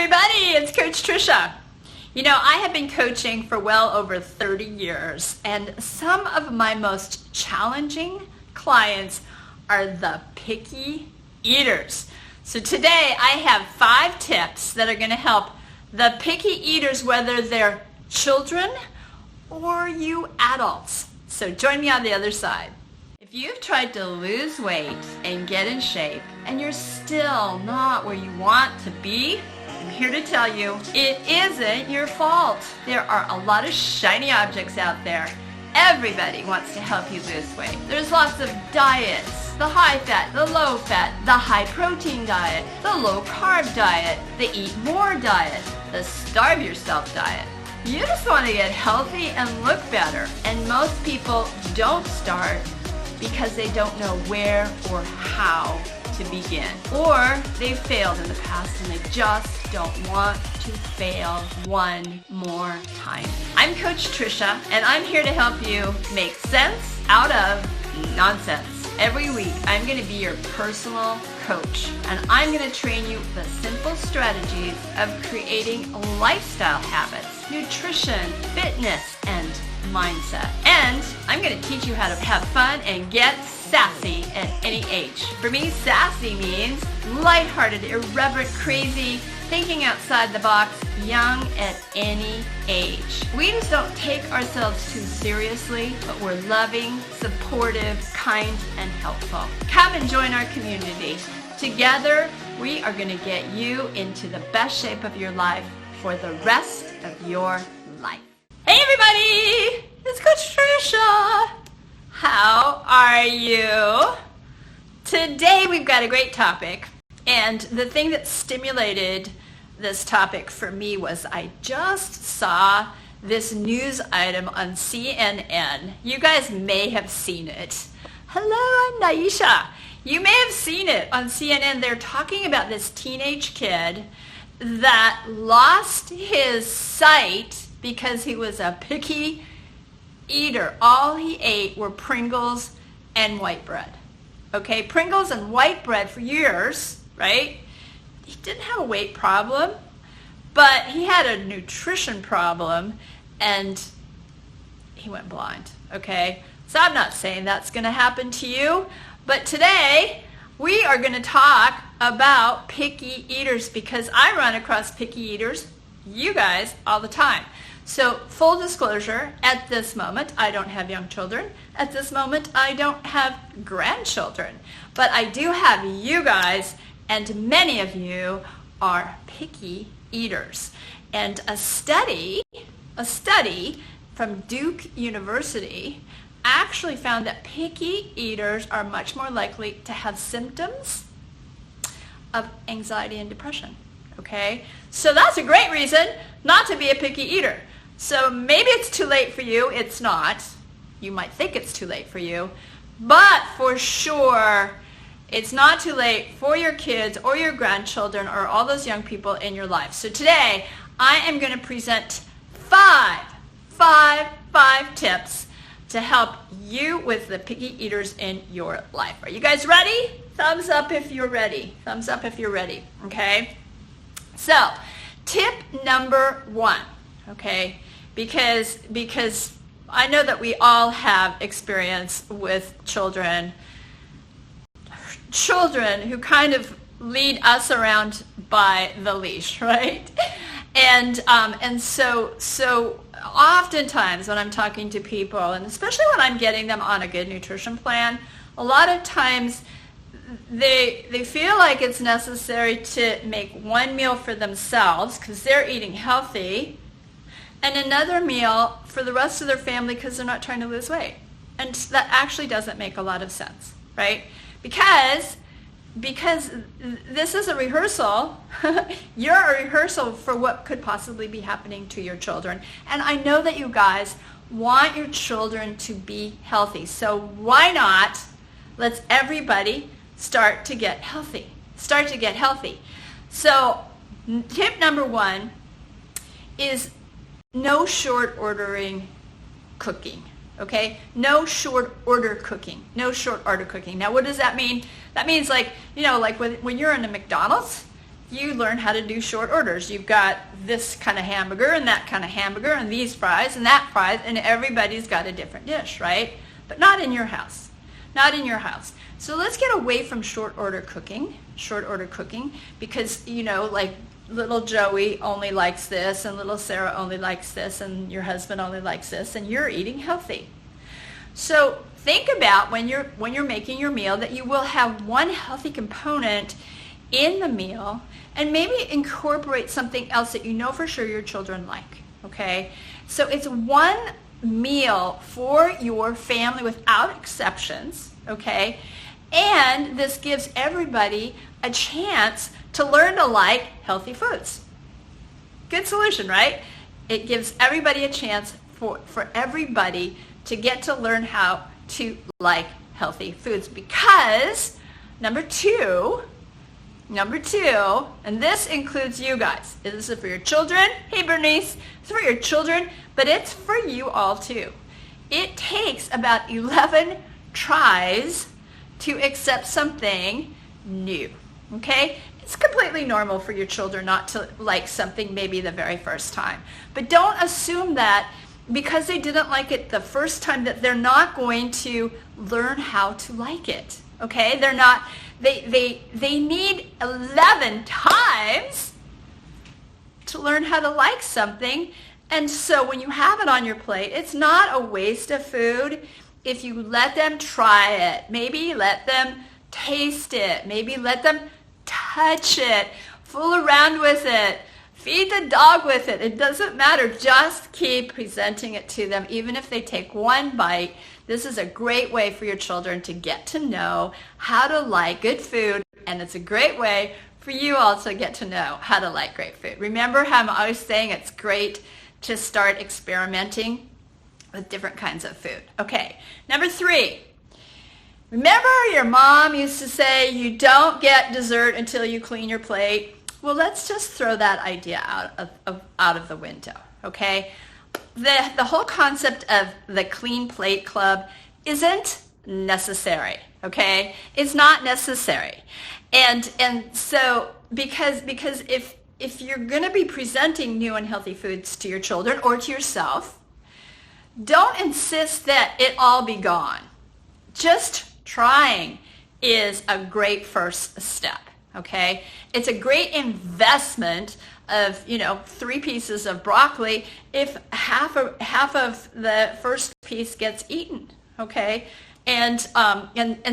everybody, it's Coach Tricia. You know, I have been coaching for well over 30 years, and some of my most challenging clients are the picky eaters. So today I have 5 tips that are going to help the picky eaters, whether they're children or you adults. So join me on the other side. If you've tried to lose weight and get in shape and you're still not where you want to be, I'm here to tell you it isn't your fault. There are a lot of shiny objects out there. Everybody wants to help you lose weight. There's lots of diets. The high fat, the low fat, the high protein diet, the low carb diet, the eat more diet, the starve yourself diet. You just want to get healthy and look better. And most people don't start because they don't know where or how to begin. Or they've failed in the past and they just don't want to fail one more time. I'm Coach Tricia, and I'm here to help you make sense out of nonsense. Every week, I'm going to be your personal coach, and I'm going to train you the simple strategies of creating lifestyle habits, nutrition, fitness, and mindset. And I'm going to teach you how to have fun and get sassy at any age. For me, sassy means lighthearted, irreverent, crazy, thinking outside the box, young at any age. We just don't take ourselves too seriously, but we're loving, supportive, kind, and helpful. Come and join our community. Together, we are going to get you into the best shape of your life for the rest of your life. Hey everybody, it's Coach Tricia. How are you? Today we've got a great topic, and the thing that stimulated this topic for me was I just saw this news item on CNN. You guys may have seen it. Hello, I'm Naisha. You may have seen it on CNN. They're talking about this teenage kid that lost his sight because he was a picky eater. All he ate were Pringles and white bread. Okay, Pringles and white bread for years, right? He didn't have a weight problem, but he had a nutrition problem, and he went blind, okay? So I'm not saying that's going to happen to you, but today we are going to talk about picky eaters because I run across picky eaters, you guys, all the time. So full disclosure, at this moment, I don't have young children. At this moment, I don't have grandchildren. But I do have you guys, and many of you are picky eaters. And a study from Duke University actually found that picky eaters are much more likely to have symptoms of anxiety and depression. Okay? So that's a great reason not to be a picky eater. So maybe it's too late for you. It's not. You might think it's too late for you. But for sure, it's not too late for your kids or your grandchildren or all those young people in your life. So today, I am going to present five tips to help you with the picky eaters in your life. Are you guys ready? Thumbs up if you're ready. Thumbs up if you're ready. Okay? So, tip number 1. Okay? Because I know that we all have experience with children who kind of lead us around by the leash, right? And so oftentimes when I'm talking to people, and especially when I'm getting them on a good nutrition plan, a lot of times they feel like it's necessary to make one meal for themselves because they're eating healthy, and another meal for the rest of their family because they're not trying to lose weight. And that actually doesn't make a lot of sense, right? Because this is a rehearsal. You're a rehearsal for what could possibly be happening to your children. And I know that you guys want your children to be healthy. So why not let's everybody start to get healthy. Start to get healthy. So tip number 1 is no short ordering cooking. Okay? No short order cooking. No short order cooking. Now, what does that mean? That means like when you're in a McDonald's, you learn how to do short orders. You've got this kind of hamburger and that kind of hamburger and these fries and that fries, and everybody's got a different dish, right? But not in your house. Not in your house. So let's get away from short order cooking, because, you know, like little Joey only likes this and little Sarah only likes this and your husband only likes this, and you're eating healthy. So think about when you're making your meal that you will have one healthy component in the meal, and maybe incorporate something else that you know for sure your children like, okay? So it's one meal for your family without exceptions, okay? And this gives everybody a chance to learn to like healthy foods. Good solution, right? It gives everybody a chance for everybody to get to learn how to like healthy foods, because number two, and this includes you guys. This is for your children. Hey, Bernice, it's for your children, but it's for you all too. It takes about 11 tries to accept something new, okay? It's completely normal for your children not to like something maybe the very first time. But don't assume that because they didn't like it the first time that they're not going to learn how to like it, okay? They're not, they need 11 times to learn how to like something. And so when you have it on your plate, it's not a waste of food if you let them try it. Maybe let them taste it. Maybe let them touch it. Fool around with it. Feed the dog with it. It doesn't matter. Just keep presenting it to them, even if they take one bite. This is a great way for your children to get to know how to like good food, and it's a great way for you also to get to know how to like great food. Remember how I'm always saying it's great to start experimenting with different kinds of food. Okay, number 3. Remember your mom used to say you don't get dessert until you clean your plate? Well, let's just throw that idea out of the window, okay? The whole concept of the Clean Plate Club isn't necessary, okay? It's not necessary. And so because if you're going to be presenting new and healthy foods to your children or to yourself, don't insist that it all be gone. Just trying is a great first step, okay? It's a great investment of, 3 pieces of broccoli if half of the first piece gets eaten, okay? And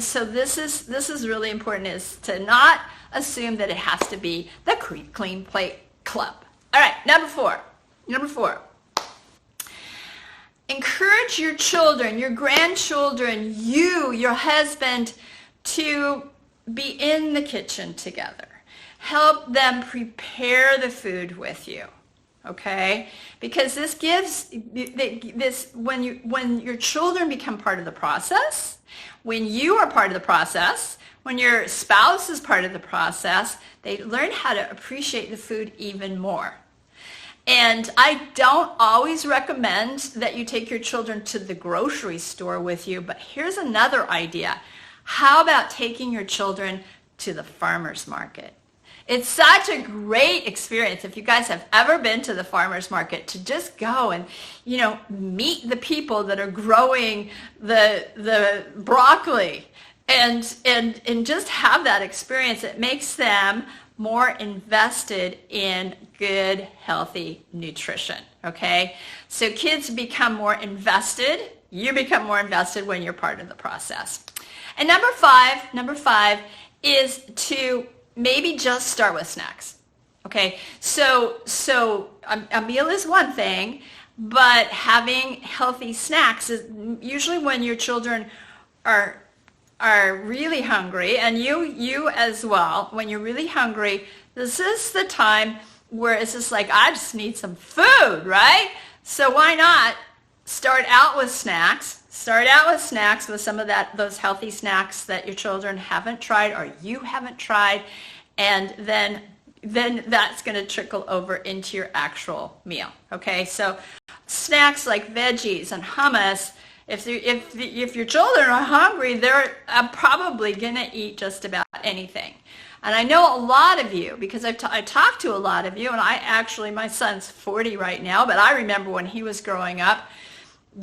so this is really important, is to not assume that it has to be the Clean Plate Club. All right, number four. Encourage your children, your grandchildren, your husband, to be in the kitchen together. Help them prepare the food with you, okay? Because this gives when your children become part of the process, when you are part of the process, when your spouse is part of the process, they learn how to appreciate the food even more. And I don't always recommend that you take your children to the grocery store with you, but here's another idea. How about taking your children to the farmer's market? It's such a great experience, if you guys have ever been to the farmer's market, to just go and, meet the people that are growing the broccoli and just have that experience. It makes them more invested in good, healthy nutrition, okay? So kids become more invested. You become more invested when you're part of the process. And number five is to maybe just start with snacks, okay? So a meal is one thing, but having healthy snacks is usually when your children are really hungry, and you as well. When you're really hungry, this is the time where it's just like, I just need some food, right? So why not start out with snacks? Start out with snacks, with some of those healthy snacks that your children haven't tried or you haven't tried, and then that's going to trickle over into your actual meal, okay? So snacks like veggies and hummus. If your children are hungry, they're probably going to eat just about anything. And I know a lot of you, because I talked to a lot of you, and my son's 40 right now, but I remember when he was growing up,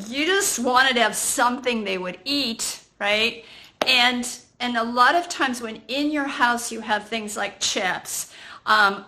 you just wanted to have something they would eat, right? And a lot of times when in your house you have things like chips,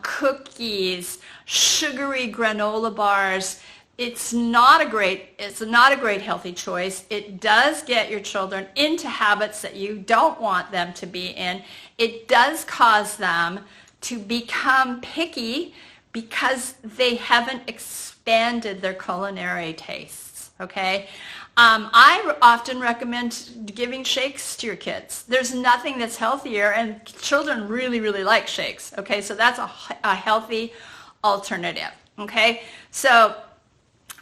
cookies, sugary granola bars, it's not a great healthy choice. It does get your children into habits that you don't want them to be in. It does cause them to become picky because they haven't expanded their culinary tastes, okay? I often recommend giving shakes to your kids. There's nothing that's healthier, and children really, really like shakes, okay? So that's a healthy alternative, okay? So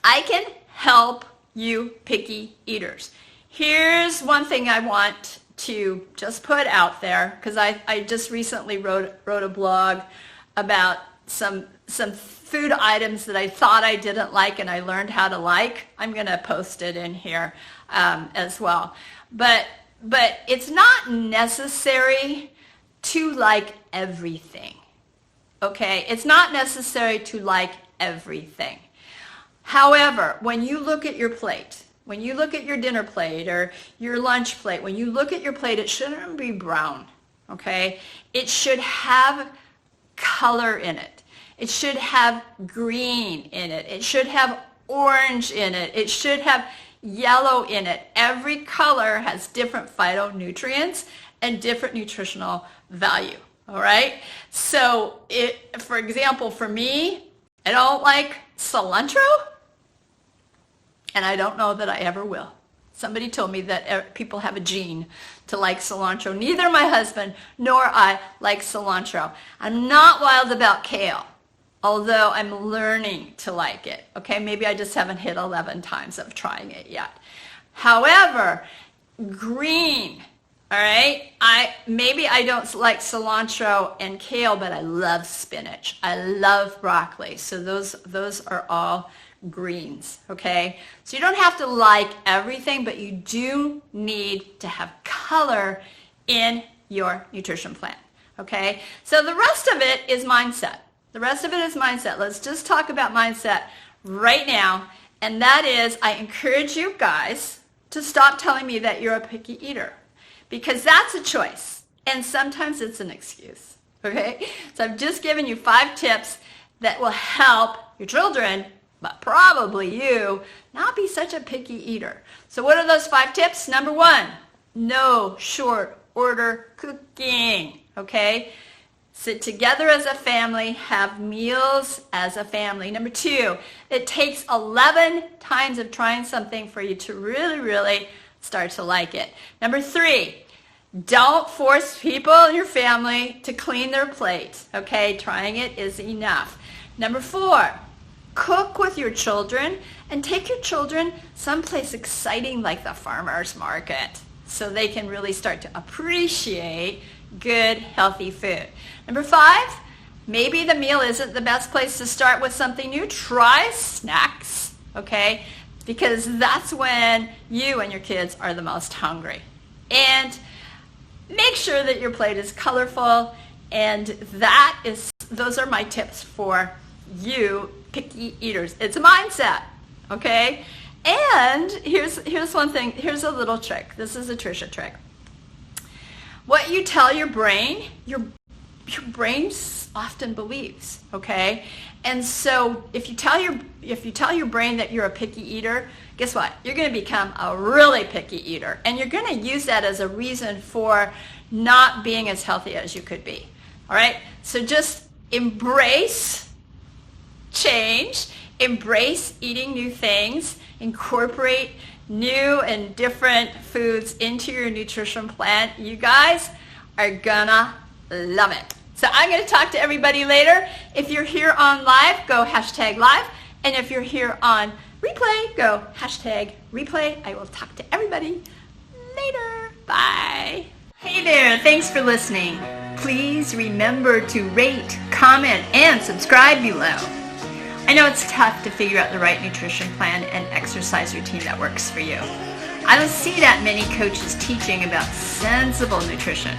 I can help you picky eaters. Here's one thing I want to just put out there, because I just recently wrote a blog about some food items that I thought I didn't like and I learned how to like. I'm going to post it in here as well. But it's not necessary to like everything, okay? It's not necessary to like everything. However, when you look at your plate, when you look at your dinner plate or your lunch plate, when you look at your plate, it shouldn't be brown, okay? It should have color in it. It should have green in it. It should have orange in it. It should have yellow in it. Every color has different phytonutrients and different nutritional value, all right? So, for example, for me, I don't like cilantro, and I don't know that I ever will. Somebody told me that people have a gene to like cilantro. Neither my husband nor I like cilantro. I'm not wild about kale, although I'm learning to like it. Okay, maybe I just haven't hit 11 times of trying it yet. However, green, all right? Maybe I don't like cilantro and kale, but I love spinach. I love broccoli. So those are all greens, okay? So you don't have to like everything, but you do need to have color in your nutrition plan, okay? So the rest of it is mindset. The rest of it is mindset. Let's just talk about mindset right now, and that is I encourage you guys to stop telling me that you're a picky eater, because that's a choice, and sometimes it's an excuse, okay? So I've just given you 5 tips that will help your children, but probably you, not be such a picky eater. So what are those 5 tips? Number 1, no short order cooking, okay? Sit together as a family, have meals as a family. Number 2, it takes 11 times of trying something for you to really, really start to like it. Number 3, don't force people in your family to clean their plate, okay? Trying it is enough. Number 4, cook with your children and take your children someplace exciting like the farmer's market so they can really start to appreciate good, healthy food. Number 5, maybe the meal isn't the best place to start with something new. Try snacks, okay? Because that's when you and your kids are the most hungry. And make sure that your plate is colorful, and those are my tips for you picky eaters. It's a mindset, okay? And here's one thing. Here's a little trick. This is a Trisha trick. What you tell your brain, your brain often believes, okay? And so if you tell your brain that you're a picky eater, guess what? You're going to become a really picky eater, and you're going to use that as a reason for not being as healthy as you could be. All right? So just embrace change, embrace eating new things, incorporate new and different foods into your nutrition plan. You guys are gonna love it. So I'm gonna talk to everybody later. If you're here on live, go #live. And if you're here on replay, go #replay. I will talk to everybody later. Bye. Hey there, thanks for listening. Please remember to rate, comment, and subscribe below. I know it's tough to figure out the right nutrition plan and exercise routine that works for you. I don't see that many coaches teaching about sensible nutrition.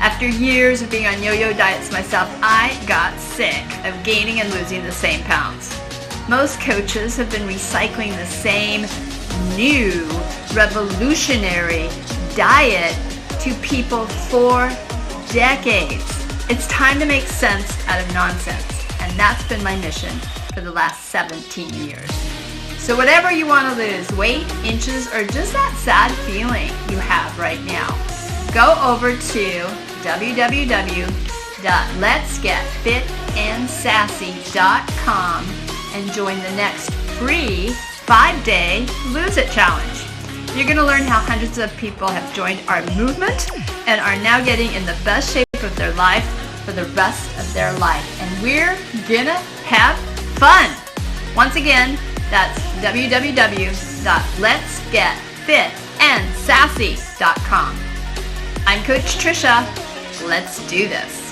After years of being on yo-yo diets myself, I got sick of gaining and losing the same pounds. Most coaches have been recycling the same new, revolutionary diet to people for decades. It's time to make sense out of nonsense, and that's been my mission for the last 17 years. So whatever you want to lose, weight, inches, or just that sad feeling you have right now, go over to www.letsgetfitandsassy.com and join the next free 5-day Lose It Challenge. You're going to learn how hundreds of people have joined our movement and are now getting in the best shape of their life for the rest of their life. And we're going to have fun. Once again, that's www.letsgetfitandsassy.com. I'm Coach Tricia. Let's do this.